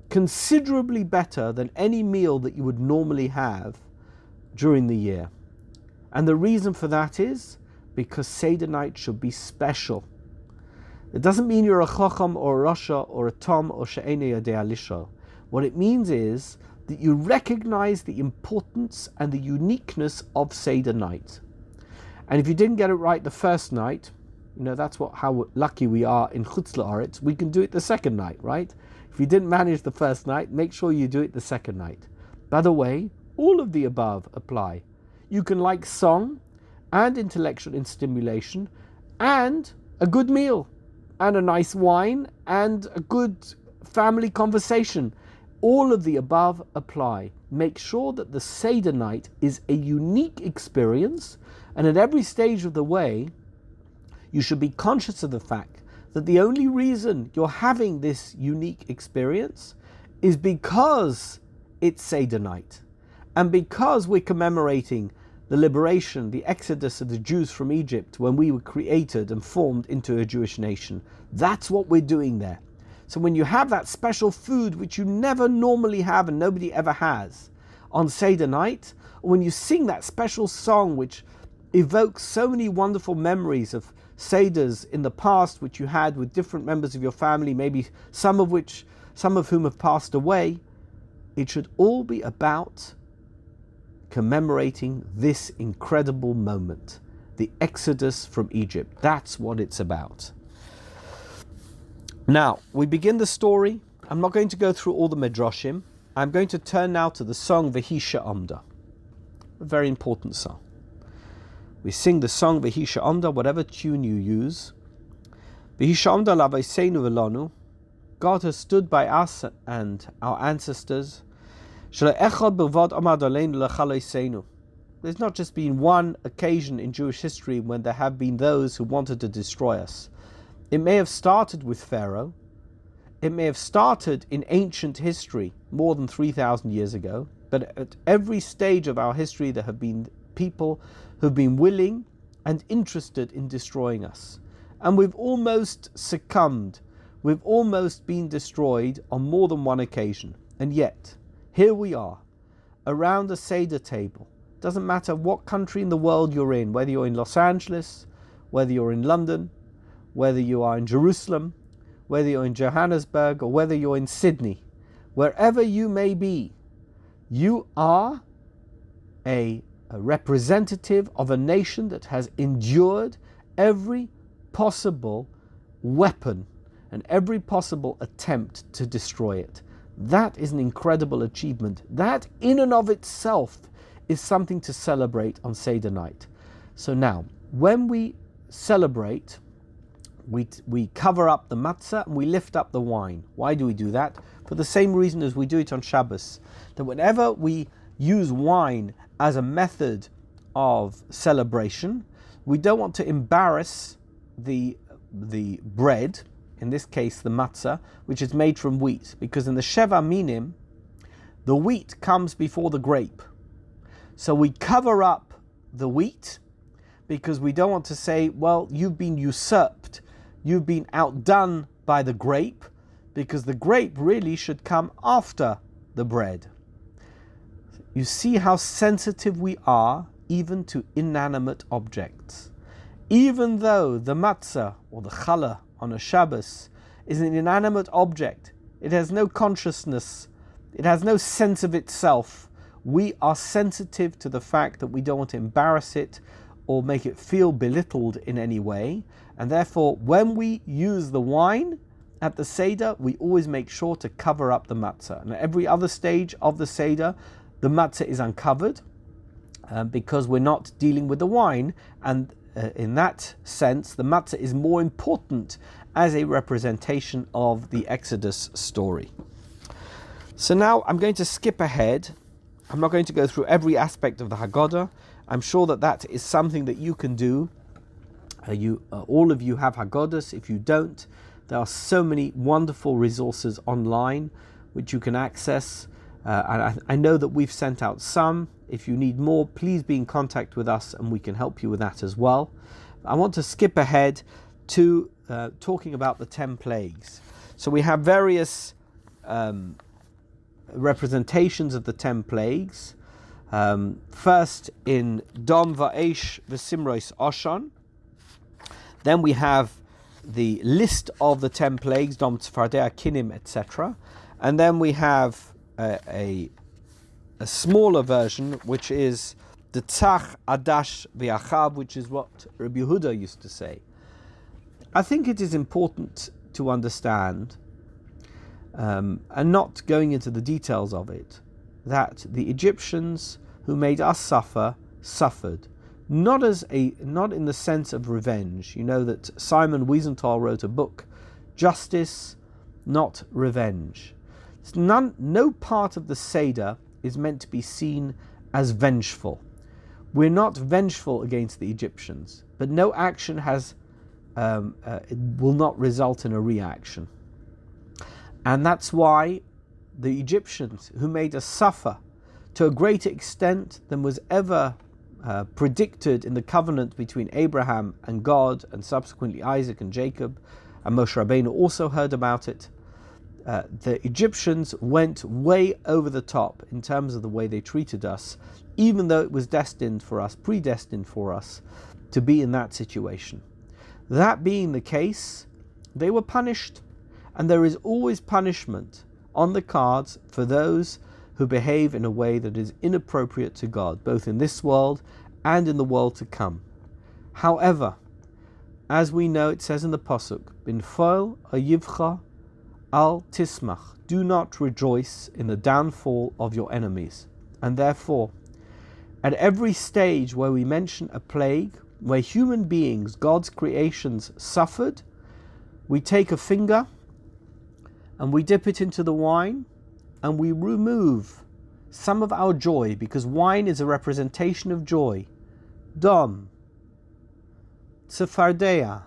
considerably better than any meal that you would normally have during the year. And the reason for that is because Seder night should be special. It doesn't mean you're a Chacham or a Rasha or a Tom or She'eni Yodea Lishol. What it means is that you recognize the importance and the uniqueness of Seder night. And if you didn't get it right the first night, that's how lucky we are in Chutz La'aretz. We can do it the second night, right? If you didn't manage the first night, make sure you do it the second night. By the way, all of the above apply. You can like song and intellectual stimulation and a good meal and a nice wine and a good family conversation. All of the above apply. Make sure that the Seder night is a unique experience, and at every stage of the way, you should be conscious of the fact that the only reason you're having this unique experience is because it's Seder night, and because we're commemorating the liberation, the exodus of the Jews from Egypt when we were created and formed into a Jewish nation. That's what we're doing there. So when you have that special food which you never normally have and nobody ever has on Seder night, or when you sing that special song which evokes so many wonderful memories of Seders in the past which you had with different members of your family, maybe some of whom have passed away, it should all be about commemorating this incredible moment, the Exodus from Egypt. That's what it's about. Now, we begin the story. I'm not going to go through all the Midrashim. I'm going to turn now to the song V'hisha Amda, a very important song. We sing the song V'hisha Amda, whatever tune you use. V'hisha Amda l'aveiseinu v'lanu. God has stood by us and our ancestors. There's not just been one occasion in Jewish history when there have been those who wanted to destroy us. It may have started with Pharaoh. It may have started in ancient history more than 3,000 years ago. But at every stage of our history there have been people who've been willing and interested in destroying us. And we've almost succumbed. We've almost been destroyed on more than one occasion. And yet, here we are, around a Seder table. Doesn't matter what country in the world you're in, whether you're in Los Angeles, whether you're in London, whether you are in Jerusalem, whether you're in Johannesburg, or whether you're in Sydney. Wherever you may be, you are a representative of a nation that has endured every possible weapon and every possible attempt to destroy it. That is an incredible achievement. That in and of itself is something to celebrate on Seder night. So now, when we celebrate, we cover up the matzah and we lift up the wine. Why do we do that? For the same reason as we do it on Shabbos. That whenever we use wine as a method of celebration, we don't want to embarrass the bread, in this case the matzah, which is made from wheat, because in the Sheva Minim, the wheat comes before the grape. So we cover up the wheat because we don't want to say, well, you've been usurped, you've been outdone by the grape, because the grape really should come after the bread. You see how sensitive we are even to inanimate objects. Even though the matzah or the challah on a Shabbos is an inanimate object, it has no consciousness, it has no sense of itself, we are sensitive to the fact that we don't want to embarrass it or make it feel belittled in any way, and therefore when we use the wine at the Seder, we always make sure to cover up the matzah. And at every other stage of the Seder, the matzah is uncovered because we're not dealing with the wine, and in that sense, the matzah is more important as a representation of the Exodus story. So now I'm going to skip ahead. I'm not going to go through every aspect of the Haggadah. I'm sure that is something that you can do. All of you have Haggadahs. If you don't, there are so many wonderful resources online which you can access. And I know that we've sent out some. If you need more, please be in contact with us and we can help you with that as well. I want to skip ahead to talking about the 10 plagues. So we have various representations of the 10 plagues. First in Dom Va'esh V'Simrois Oshon. Then we have the list of the 10 plagues, Dom Tzfardea Kinim, etc. And then we have a smaller version, which is the Tzach, Adash, V'Achav, which is what Rabbi Yehuda used to say. I think it is important to understand, and not going into the details of it, that the Egyptians who made us suffered, not in the sense of revenge. You know that Simon Wiesenthal wrote a book, Justice, Not Revenge. No part of the Seder is meant to be seen as vengeful. We're not vengeful against the Egyptians, but no action will not result in a reaction. And that's why the Egyptians, who made us suffer to a greater extent than was ever predicted in the covenant between Abraham and God, and subsequently Isaac and Jacob, and Moshe Rabbeinu also heard about it, the Egyptians went way over the top in terms of the way they treated us, even though it was predestined for us to be in that situation. That being the case, they were punished, and there is always punishment on the cards for those who behave in a way that is inappropriate to God, both in this world and in the world to come. However, as we know, it says in the Pasuk, Bin foil oyivcha al tismach, do not rejoice in the downfall of your enemies. And therefore, at every stage where we mention a plague, where human beings, God's creations, suffered, we take a finger and we dip it into the wine and we remove some of our joy, because wine is a representation of joy. Dom, Tzefardea,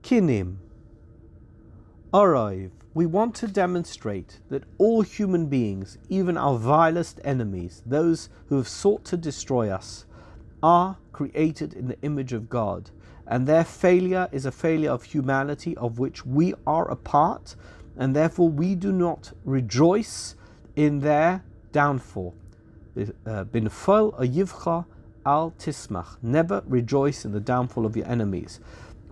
Kinim, Oroiv. We want to demonstrate that all human beings, even our vilest enemies, those who have sought to destroy us, are created in the image of God, and their failure is a failure of humanity of which we are a part, and therefore we do not rejoice in their downfall. Binfol oyivcha al tismach. Never rejoice in the downfall of your enemies.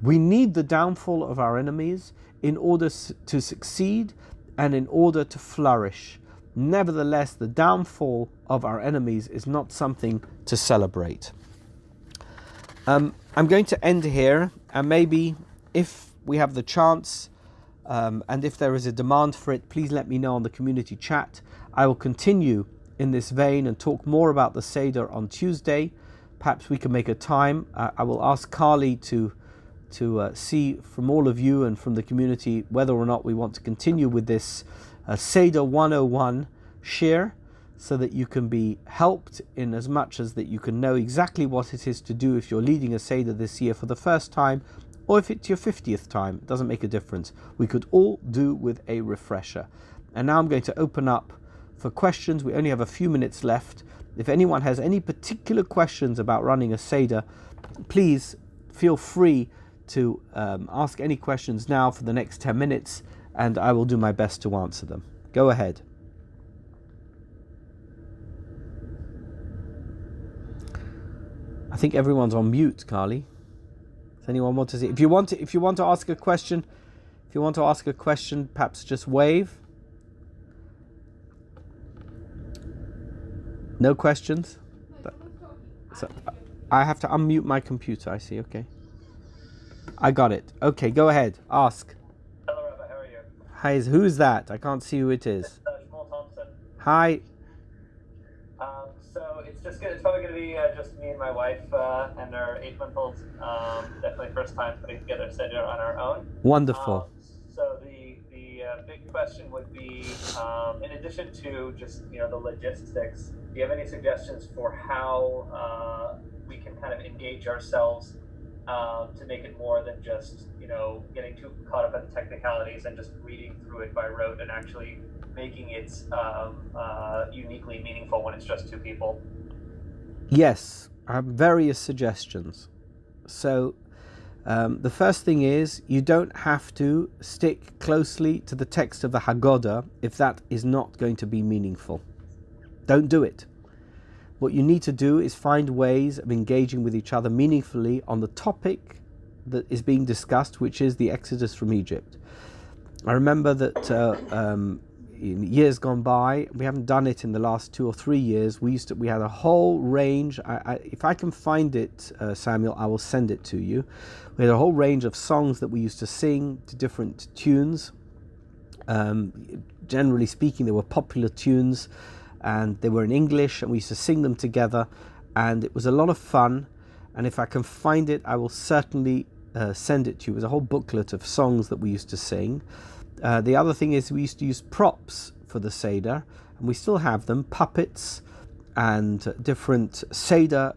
We need the downfall of our enemies in order to succeed and in order to flourish. Nevertheless, the downfall of our enemies is not something to celebrate. I'm going to end here, and maybe if we have the chance and if there is a demand for it, please let me know on the community chat. I will continue in this vein and talk more about the Seder on Tuesday. Perhaps we can make a time. I will ask Carly to see from all of you and from the community whether or not we want to continue with this Seder 101 share, so that you can be helped in as much as that you can know exactly what it is to do if you're leading a Seder this year for the first time, or if it's your 50th time. It doesn't make a difference. We could all do with a refresher. And now I'm going to open up for questions. We only have a few minutes left. If anyone has any particular questions about running a Seder, please feel free to ask any questions now for the next 10 minutes, and I will do my best to answer them. Go ahead. I think everyone's on mute, Carly. Does anyone want to see? If you want to ask a question, perhaps just wave. No questions? So I have to unmute my computer, I see, okay. I got it. Okay, go ahead. Ask. Hello, Rabbi. How are you? Hi, who's that? I can't see who it is. It's Shmuel Thompson. Hi. So it's probably going to be just me and my wife and our 8-month-old. Definitely first time putting together Seder on our own. Wonderful. So the big question would be, in addition to just the logistics, do you have any suggestions for how we can kind of engage ourselves to make it more than just getting too caught up in the technicalities and just reading through it by rote, and actually making it uniquely meaningful when it's just two people? Yes, I have various suggestions. So the first thing is, you don't have to stick closely to the text of the Haggadah if that is not going to be meaningful. Don't do it. What you need to do is find ways of engaging with each other meaningfully on the topic that is being discussed, which is the Exodus from Egypt. I remember that in years gone by, we haven't done it in the last 2 or 3 years, we had a whole range. If I can find it, Samuel, I will send it to you. We had a whole range of songs that we used to sing to different tunes. Generally speaking, they were popular tunes, and they were in English, and we used to sing them together, and it was a lot of fun. And if I can find it, I will certainly send it to you. It was a whole booklet of songs that we used to sing. The other thing is, we used to use props for the Seder, and we still have them, puppets and different Seder,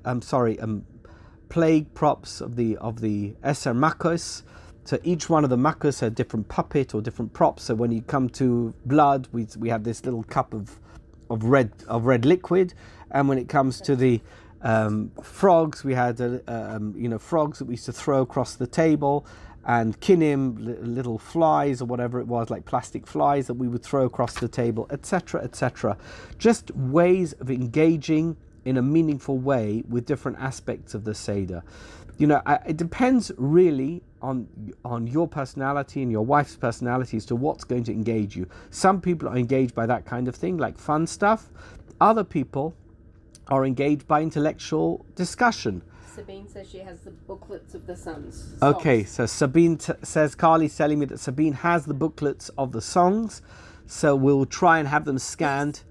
plague props of the Eser Makos. So each one of the Makos had different puppet or different props. So when you come to blood, we have this little cup of red liquid, and when it comes to the frogs, we had frogs that we used to throw across the table, and kinim, little flies or whatever it was, like plastic flies that we would throw across the table, etc., etc. Just ways of engaging in a meaningful way with different aspects of the Seder. It depends really on your personality and your wife's personality as to what's going to engage you. Some people are engaged by that kind of thing, like fun stuff. Other people are engaged by intellectual discussion. Sabine says she has the booklets of the songs. Okay, so Sabine says, Carly's telling me that Sabine has the booklets of the songs, so we'll try and have them scanned.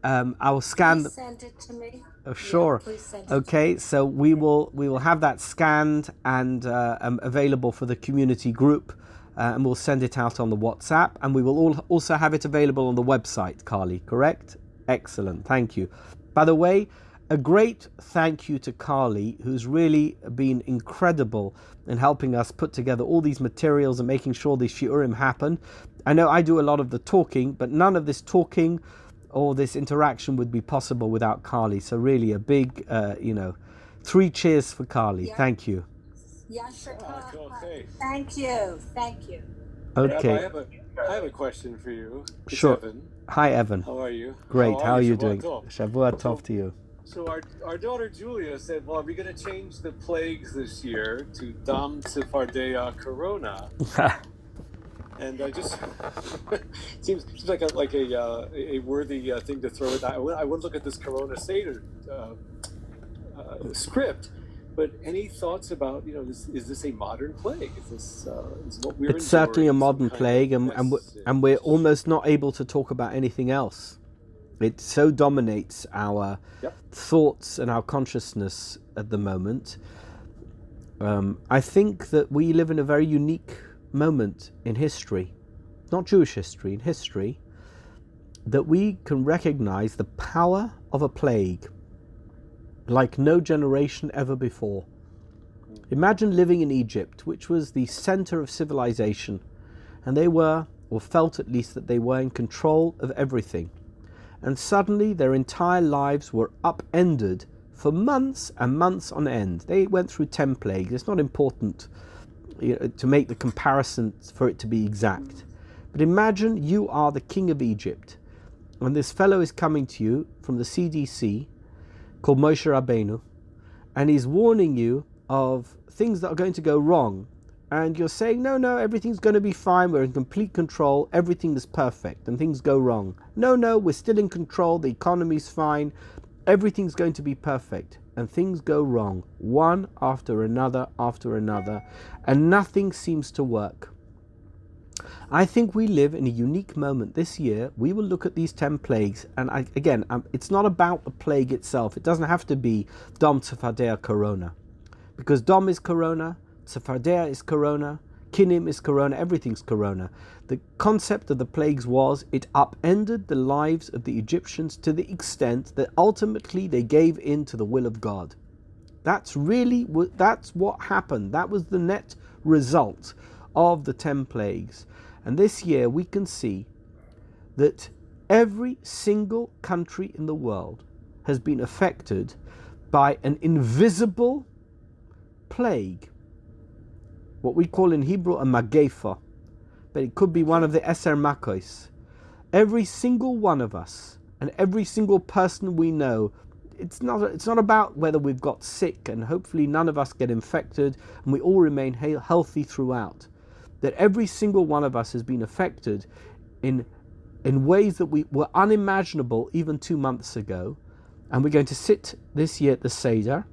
I will scan. Please send it to me. Oh, sure. Yeah, please send it Okay, so we will have that scanned and available for the community group, and we'll send it out on the WhatsApp, and we will also have it available on the website, Carly, correct? Excellent, thank you. By the way, a great thank you to Carly, who's really been incredible in helping us put together all these materials and making sure these shiurim happen. I know I do a lot of the talking, but none of this talking or this interaction would be possible without Carly. So really a big, 3 cheers for Carly. Yeah. Thank you. Okay. Thank you. Okay. I have a question for you. It's Sure. Evan. Hi, Evan. How are you? Great. How are you doing? Tov. Shavua Tov to you. So our daughter Julia said, well, are we going to change the plagues this year to Dam Tzefardea Corona? And I just seems like a worthy thing to throw in. I would look at this Corona Seder script, but any thoughts about is this a modern plague? Is this is what we're? It's certainly a enduring modern some kind plague, of and we're almost not able to talk about anything else. It so dominates our thoughts and our consciousness at the moment. I think that we live in a very unique moment in history, not Jewish history, in history, that we can recognize the power of a plague like no generation ever before. Imagine living in Egypt, which was the center of civilization, and they were, or felt at least, that they were in control of everything. And suddenly their entire lives were upended for months and months on end. They went through 10 plagues. It's not important to make the comparison for it to be exact. But imagine you are the king of Egypt, and this fellow is coming to you from the CDC called Moshe Rabbeinu, and he's warning you of things that are going to go wrong. And you're saying, no, everything's going to be fine, we're in complete control, everything is perfect, and things go wrong. No, we're still in control, the economy's fine, everything's going to be perfect. And things go wrong, one after another, and nothing seems to work. I think we live in a unique moment this year. We will look at these 10 plagues, and it's not about the plague itself. It doesn't have to be Dom Tzefardea Corona, because Dom is Corona, Tzefardea is Corona, Kinim is Corona, everything's Corona. The concept of the plagues was it upended the lives of the Egyptians to the extent that ultimately they gave in to the will of God. That's what happened. That was the net result of the 10 plagues. And this year we can see that every single country in the world has been affected by an invisible plague, what we call in Hebrew a magefa, but it could be one of the Eser Makos. Every single one of us and every single person we know, it's not about whether we've got sick, and hopefully none of us get infected and we all remain healthy throughout. That every single one of us has been affected in ways that were unimaginable even 2 months ago. And we're going to sit this year at the Seder,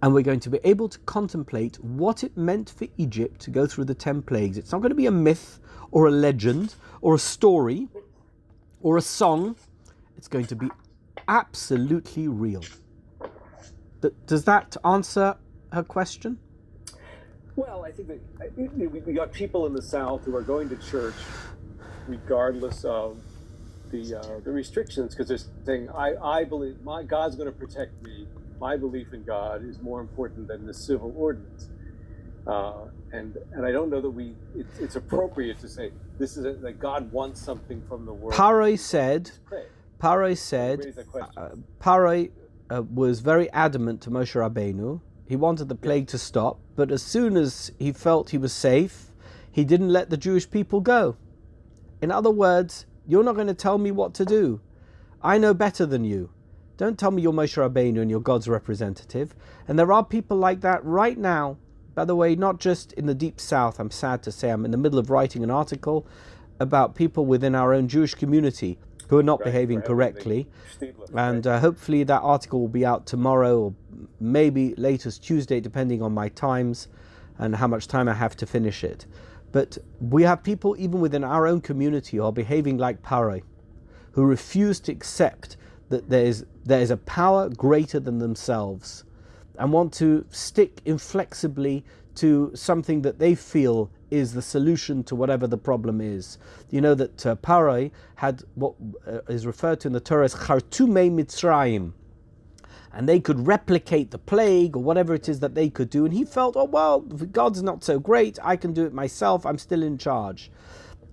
and we're going to be able to contemplate what it meant for Egypt to go through the 10 plagues. It's not going to be a myth or a legend or a story or a song. It's going to be absolutely real. Does that answer her question? Well, I think that we got people in the South who are going to church regardless of the restrictions, because they're saying, I believe my God's going to protect me. My belief in God is more important than the civil ordinance. And I don't know that it's appropriate to say this is that God wants something from the world. Paroi said was very adamant to Moshe Rabbeinu. He wanted the plague to stop, but as soon as he felt he was safe, he didn't let the Jewish people go. In other words, you're not going to tell me what to do. I know better than you. Don't tell me you're Moshe Rabbeinu and you're God's representative. And there are people like that right now. By the way, not just in the Deep South. I'm sad to say I'm in the middle of writing an article about people within our own Jewish community who are not behaving correctly. And hopefully that article will be out tomorrow or maybe latest Tuesday, depending on my times and how much time I have to finish it. But we have people even within our own community who are behaving like Parai, who refuse to accept that there is a power greater than themselves, and want to stick inflexibly to something that they feel is the solution to whatever the problem is. You know that Parai had what is referred to in the Torah as Chartumei Mitzrayim, and they could replicate the plague or whatever it is that they could do, and he felt, oh well, God's not so great, I can do it myself, I'm still in charge.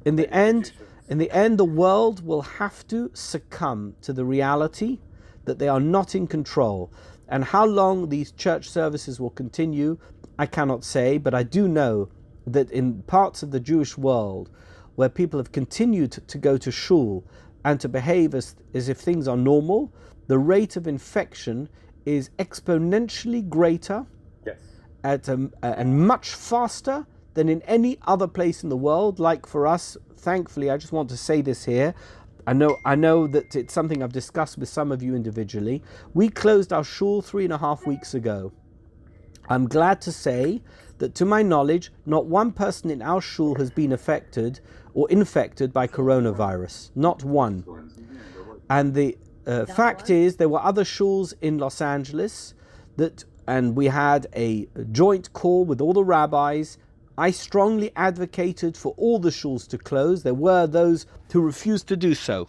In the end, the world will have to succumb to the reality that they are not in control. And how long these church services will continue, I cannot say, but I do know that in parts of the Jewish world where people have continued to go to shul and to behave as if things are normal, the rate of infection is exponentially greater, and much faster than in any other place in the world. Like for us, thankfully, I just want to say this here, I know that it's something I've discussed with some of you individually. We closed our shul 3.5 weeks ago. I'm glad to say that, to my knowledge, not one person in our shul has been affected or infected by coronavirus. Not one. And the fact is, there were other shuls in Los Angeles and we had a joint call with all the rabbis. I strongly advocated for all the shuls to close. There were those who refused to do so.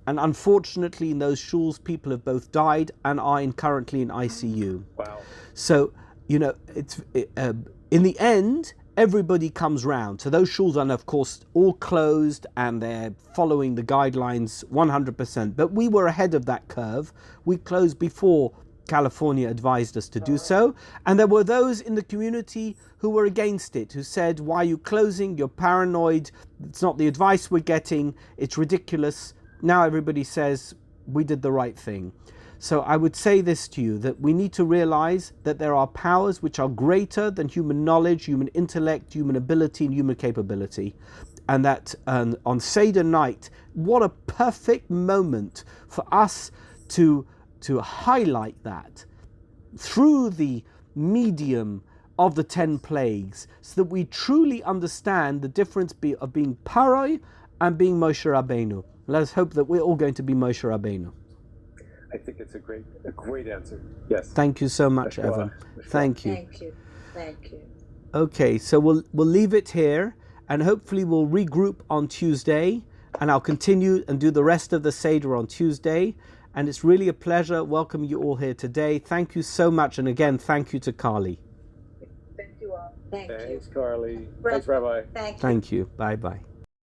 And unfortunately, in those shuls, people have both died and are currently in ICU. Wow. So, in the end, everybody comes round. So those shuls are, of course, all closed and they're following the guidelines 100%. But we were ahead of that curve. We closed before California advised us to do so, and there were those in the community who were against it, who said, why are you closing? You're paranoid. It's not the advice we're getting. It's ridiculous. Now everybody says we did the right thing. So I would say this to you, that we need to realize that there are powers which are greater than human knowledge, human intellect, human ability, and human capability. And that on Seder night, what a perfect moment for us to highlight that through the medium of the 10 plagues, so that we truly understand the difference of being Parai and being Moshe Rabbeinu. Let us hope that we're all going to be Moshe Rabbeinu. I think it's a great answer. Yes. Thank you so much, Evan. Thank you. Thank you. Okay, so we'll leave it here, and hopefully we'll regroup on Tuesday, and I'll continue and do the rest of the Seder on Tuesday. And it's really a pleasure welcoming you all here today. Thank you so much. And again, thank you to Carly. Thank you all. Thank you. Thanks, Carly. Thanks, Rabbi. Thank you. Thank you. Bye-bye.